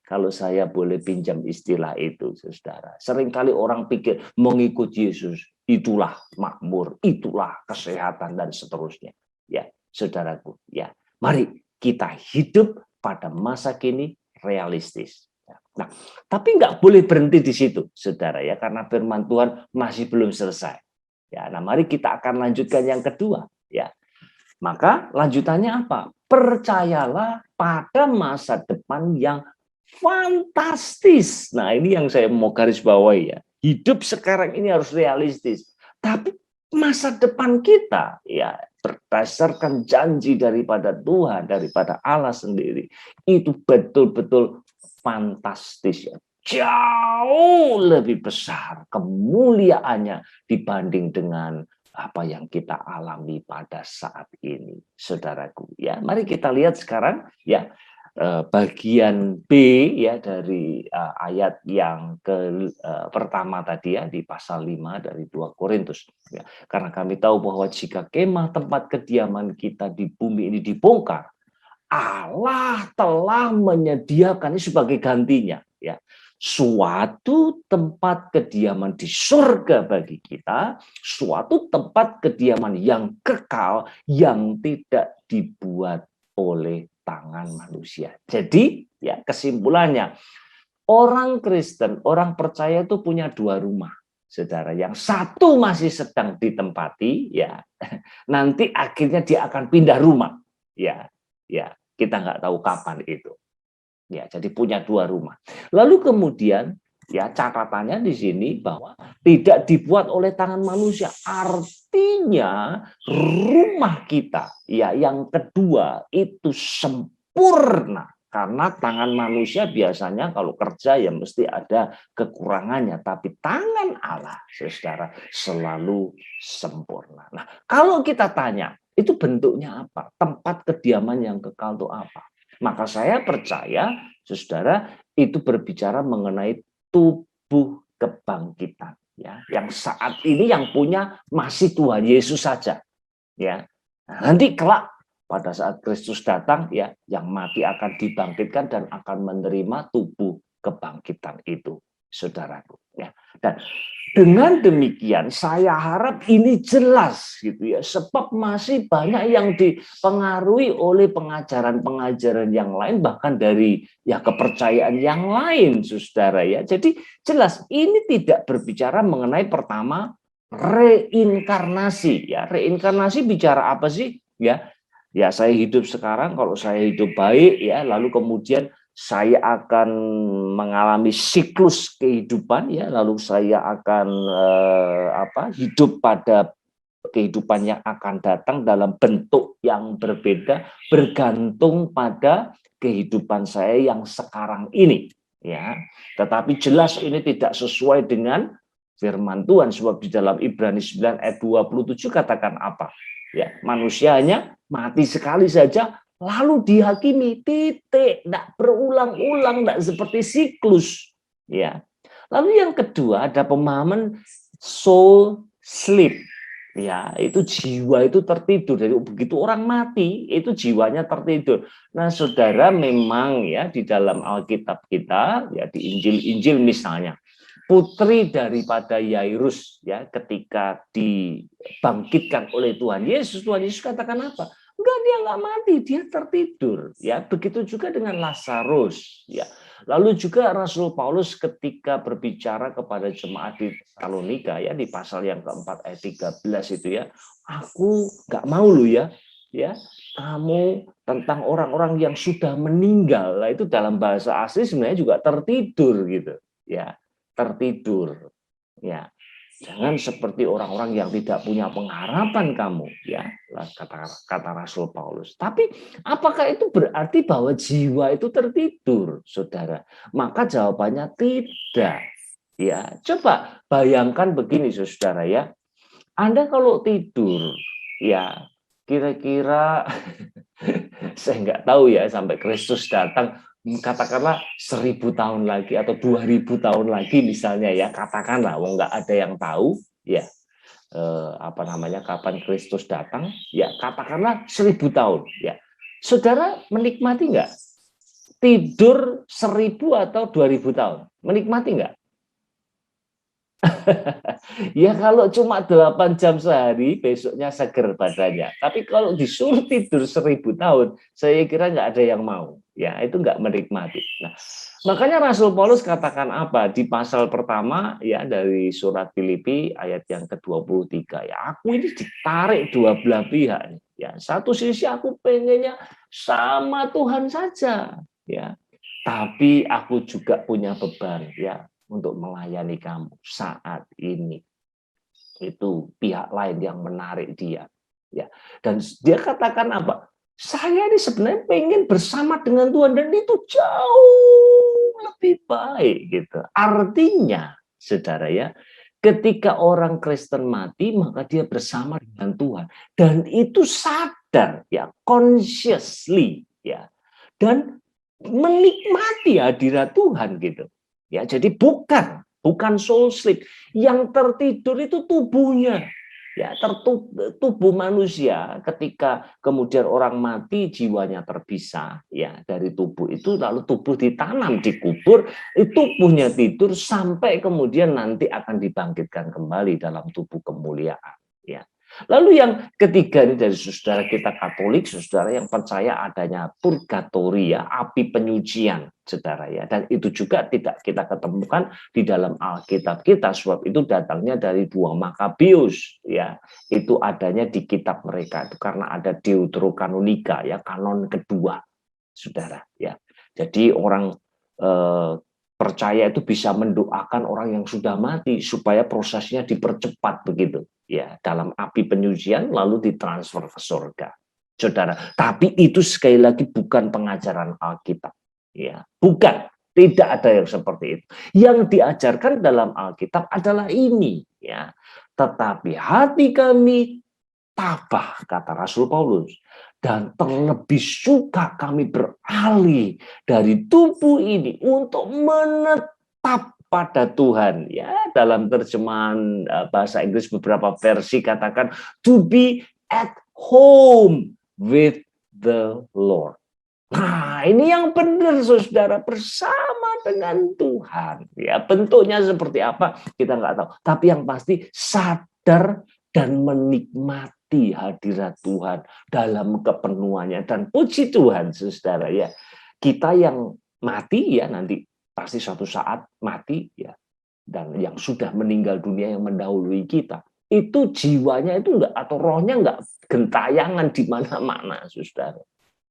Kalau saya boleh pinjam istilah itu, saudara. Seringkali orang pikir mengikut Yesus itulah makmur, itulah kesehatan dan seterusnya. Ya, saudaraku. Ya, mari kita hidup pada masa kini realistis. Nah, tapi nggak boleh berhenti di situ, saudara ya, karena firman Tuhan masih belum selesai. Ya, nah mari kita akan lanjutkan yang kedua. Ya, maka lanjutannya apa? Percayalah pada masa depan yang fantastis. Nah, ini yang saya mau garis bawahi ya. Hidup sekarang ini harus realistis. Tapi masa depan kita ya berdasarkan janji daripada Tuhan, daripada Allah sendiri, itu betul-betul fantastis ya. Jauh lebih besar kemuliaannya dibanding dengan apa yang kita alami pada saat ini, saudaraku. Ya, mari kita lihat sekarang ya bagian B ya dari ayat yang pertama tadi ya di pasal 5 dari 2 Korintus ya. Karena kami tahu bahwa jika kemah tempat kediaman kita di bumi ini dibongkar, Allah telah menyediakan ini sebagai gantinya ya. Suatu tempat kediaman di surga bagi kita, suatu tempat kediaman yang kekal yang tidak dibuat oleh tangan manusia. Jadi, ya kesimpulannya, orang Kristen, orang percaya itu punya 2 rumah. Saudara, yang satu masih sedang ditempati, ya. Nanti akhirnya dia akan pindah rumah. Ya, kita nggak tahu kapan itu. Ya, jadi punya 2 rumah. Lalu kemudian ya catatannya di sini bahwa tidak dibuat oleh tangan manusia. Artinya rumah kita ya yang kedua itu sempurna. Karena tangan manusia biasanya kalau kerja ya mesti ada kekurangannya. Tapi tangan Allah, saudara, selalu sempurna. Nah, kalau kita tanya, itu bentuknya apa? Tempat kediaman yang kekal itu apa? Maka saya percaya, saudara, itu berbicara mengenai tubuh kebangkitan. Ya, yang saat ini yang punya masih Tuhan Yesus saja. Ya, nah, nanti kelak pada saat Kristus datang ya yang mati akan dibangkitkan dan akan menerima tubuh kebangkitan itu, saudaraku ya. Dan dengan demikian saya harap ini jelas gitu ya, sebab masih banyak yang dipengaruhi oleh pengajaran-pengajaran yang lain bahkan dari ya kepercayaan yang lain, saudara ya. Jadi jelas ini tidak berbicara mengenai pertama reinkarnasi ya. Reinkarnasi bicara apa sih ya? Ya saya hidup sekarang, kalau saya hidup baik ya, lalu kemudian saya akan mengalami siklus kehidupan ya, lalu saya akan hidup pada kehidupan yang akan datang dalam bentuk yang berbeda bergantung pada kehidupan saya yang sekarang ini ya. Tetapi jelas ini tidak sesuai dengan firman Tuhan, sebab di dalam Ibrani 9 ayat 27 katakan apa? Ya, manusia hanya mati sekali saja lalu dihakimi, titik, tidak berulang-ulang, tidak seperti siklus. Ya. Lalu yang kedua ada pemahaman soul sleep. Ya, itu jiwa itu tertidur. Jadi begitu orang mati, itu jiwanya tertidur. Nah, saudara, memang ya di dalam Alkitab kita, ya di Injil-Injil misalnya, putri daripada Yairus ya ketika dibangkitkan oleh Tuhan Yesus katakan apa? Enggak, dia nggak mati, dia tertidur ya. Begitu juga dengan Lazarus ya. Lalu juga Rasul Paulus ketika berbicara kepada jemaat di Tesalonika ya di pasal yang keempat ayat 13 itu ya, aku nggak mau lu ya kamu tentang orang-orang yang sudah meninggal. Lah itu dalam bahasa asli sebenarnya juga tertidur gitu ya. Tertidur ya, jangan seperti orang-orang yang tidak punya pengharapan kamu ya, kata Rasul Paulus. Tapi apakah itu berarti bahwa jiwa itu tertidur, saudara? Maka jawabannya tidak ya. Coba bayangkan begini, saudara ya, Anda kalau tidur ya kira-kira saya nggak tahu ya sampai Kristus datang, katakanlah 1000 tahun lagi atau 2000 tahun lagi misalnya ya, katakanlah, nggak ada yang tahu ya kapan Kristus datang, ya katakanlah 1000 tahun, ya. Saudara menikmati nggak tidur 1000 atau 2000 tahun? Menikmati nggak? Ya kalau cuma 8 jam sehari, besoknya seger badannya. Tapi kalau disuruh tidur 1000 tahun, saya kira nggak ada yang mau. Ya, itu nggak menikmati. Nah, makanya Rasul Paulus katakan apa? Di pasal pertama ya dari surat Filipi ayat yang ke-23. Ya, aku ini ditarik dua belah pihak. Ya, satu sisi aku pengennya sama Tuhan saja. Ya, tapi aku juga punya beban. Ya, untuk melayani kamu saat ini. Itu pihak lain yang menarik dia. Ya. Dan dia katakan apa? Saya ini sebenarnya pengen bersama dengan Tuhan dan itu jauh lebih baik gitu. Artinya, saudara ya, ketika orang Kristen mati maka dia bersama dengan Tuhan dan itu sadar ya, consciously ya. Dan menikmati hadirat Tuhan gitu. Ya, jadi bukan soul sleep. Yang tertidur itu tubuhnya. Ya, tubuh manusia ketika kemudian orang mati jiwanya terpisah ya dari tubuh itu, lalu tubuh ditanam dikubur, itu tubuhnya tidur sampai kemudian nanti akan dibangkitkan kembali dalam tubuh kemuliaan ya. Lalu yang ketiga ini dari saudara kita Katolik, saudara yang percaya adanya purgatori ya, api penyucian, saudara ya. Dan itu juga tidak kita ketemukan di dalam Alkitab kita, sebab itu datangnya dari 2 Makabeus ya. Itu adanya di kitab mereka itu karena ada Deuterokanonika ya, kanon kedua, saudara ya. Jadi orang percaya itu bisa mendoakan orang yang sudah mati supaya prosesnya dipercepat begitu ya, dalam api penyucian lalu ditransfer ke surga, saudara. Tapi itu sekali lagi bukan pengajaran Alkitab ya, bukan, tidak ada yang seperti itu. Yang diajarkan dalam Alkitab adalah ini ya, tetapi hati kami tabah, kata Rasul Paulus, dan terlebih suka kami beralih dari tubuh ini untuk menetap pada Tuhan. Ya, dalam terjemahan bahasa Inggris beberapa versi katakan to be at home with the Lord. Nah, ini yang benar, saudara, bersama dengan Tuhan. Ya, bentuknya seperti apa kita nggak tahu. Tapi yang pasti sadar dan menikmati hadirat Tuhan dalam kepenuhannya. Dan puji Tuhan, saudara ya, kita yang mati ya nanti pasti suatu saat mati ya, dan yang sudah meninggal dunia yang mendahului kita, itu jiwanya itu enggak, atau rohnya enggak gentayangan di mana-mana, saudara.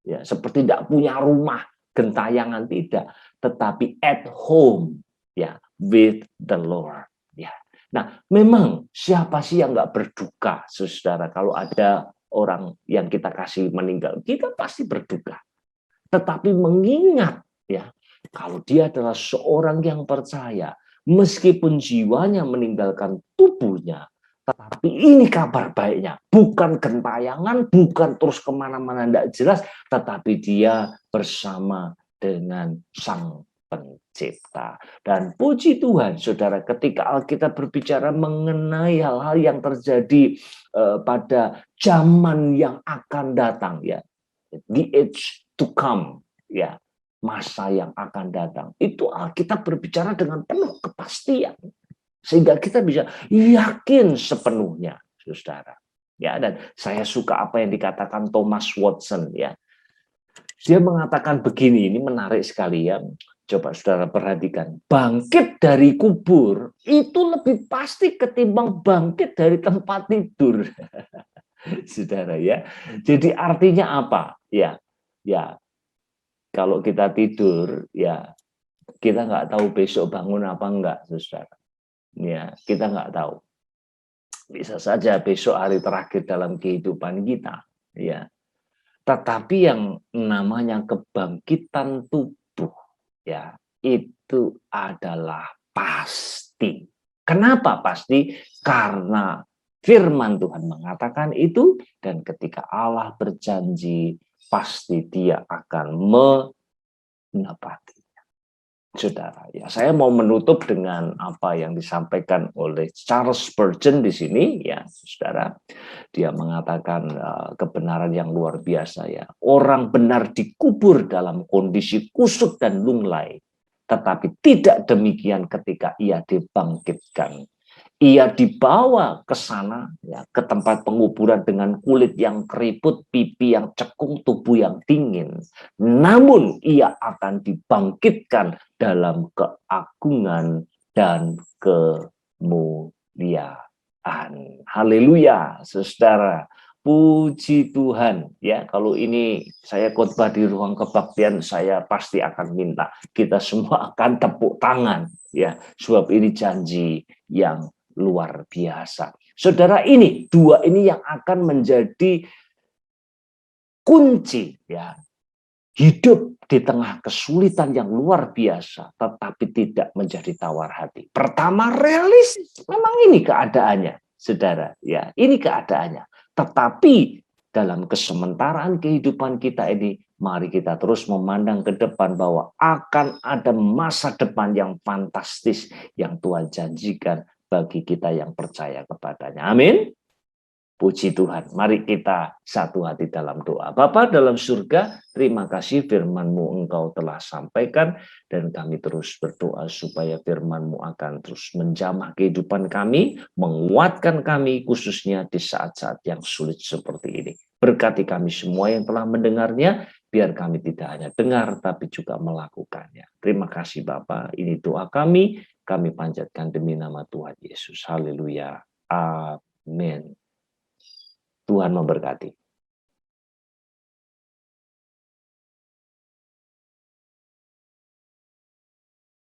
Ya, seperti tidak punya rumah, gentayangan tidak, tetapi at home ya, with the Lord ya. Nah, memang siapa sih yang nggak berduka, saudara, kalau ada orang yang kita kasih meninggal, kita pasti berduka. Tetapi mengingat ya, kalau dia adalah seorang yang percaya, meskipun jiwanya meninggalkan tubuhnya, tetapi ini kabar baiknya, bukan gentayangan, bukan terus kemana-mana tidak jelas, tetapi dia bersama dengan Sang Pencipta. Dan puji Tuhan, saudara, ketika Alkitab berbicara mengenai hal-hal yang terjadi pada zaman yang akan datang, ya, the age to come, ya, masa yang akan datang, itu Alkitab berbicara dengan penuh kepastian, sehingga kita bisa yakin sepenuhnya, saudara. Ya, dan saya suka apa yang dikatakan Thomas Watson ya. Dia mengatakan begini, ini menarik sekali ya. Coba saudara perhatikan, bangkit dari kubur itu lebih pasti ketimbang bangkit dari tempat tidur. Saudara ya. Jadi artinya apa? Ya, ya. Kalau kita tidur, ya kita nggak tahu besok bangun apa enggak, saudara. Ya, kita nggak tahu. Bisa saja besok hari terakhir dalam kehidupan kita, ya. Tetapi yang namanya kebangkitan tubuh, ya, itu adalah pasti. Kenapa pasti? Karena firman Tuhan mengatakan itu, dan ketika Allah berjanji, pasti Dia akan menepatinya. Saudara, ya saya mau menutup dengan apa yang disampaikan oleh Charles Spurgeon di sini, ya, saudara. Dia mengatakan kebenaran yang luar biasa, ya. Orang benar dikubur dalam kondisi kusut dan lunglai, tetapi tidak demikian ketika ia dibangkitkan. Ia dibawa ke sana, ya, ke tempat penguburan dengan kulit yang keriput, pipi yang cekung, tubuh yang dingin. Namun ia akan dibangkitkan dalam keagungan dan kemuliaan. Haleluya, saudara. Puji Tuhan, ya. Kalau ini saya khotbah di ruang kebaktian, saya pasti akan minta kita semua akan tepuk tangan, ya. Sebab ini janji yang luar biasa. Saudara, ini dua ini yang akan menjadi kunci, ya. Hidup di tengah kesulitan yang luar biasa, tetapi tidak menjadi tawar hati. Pertama, realistis. Memang ini keadaannya, saudara. Ya, ini keadaannya. Tetapi dalam kesementaraan kehidupan kita ini, mari kita terus memandang ke depan bahwa akan ada masa depan yang fantastis yang Tuhan janjikan bagi kita yang percaya kepadanya. Amin. Puji Tuhan. Mari kita satu hati dalam doa. Bapa dalam surga, terima kasih firman-Mu Engkau telah sampaikan, dan kami terus berdoa supaya firman-Mu akan terus menjamah kehidupan kami, menguatkan kami khususnya di saat-saat yang sulit seperti ini. Berkati kami semua yang telah mendengarnya, biar kami tidak hanya dengar tapi juga melakukannya. Terima kasih Bapa. Ini doa kami panjatkan demi nama Tuhan Yesus. Haleluya. Amin. Tuhan memberkati.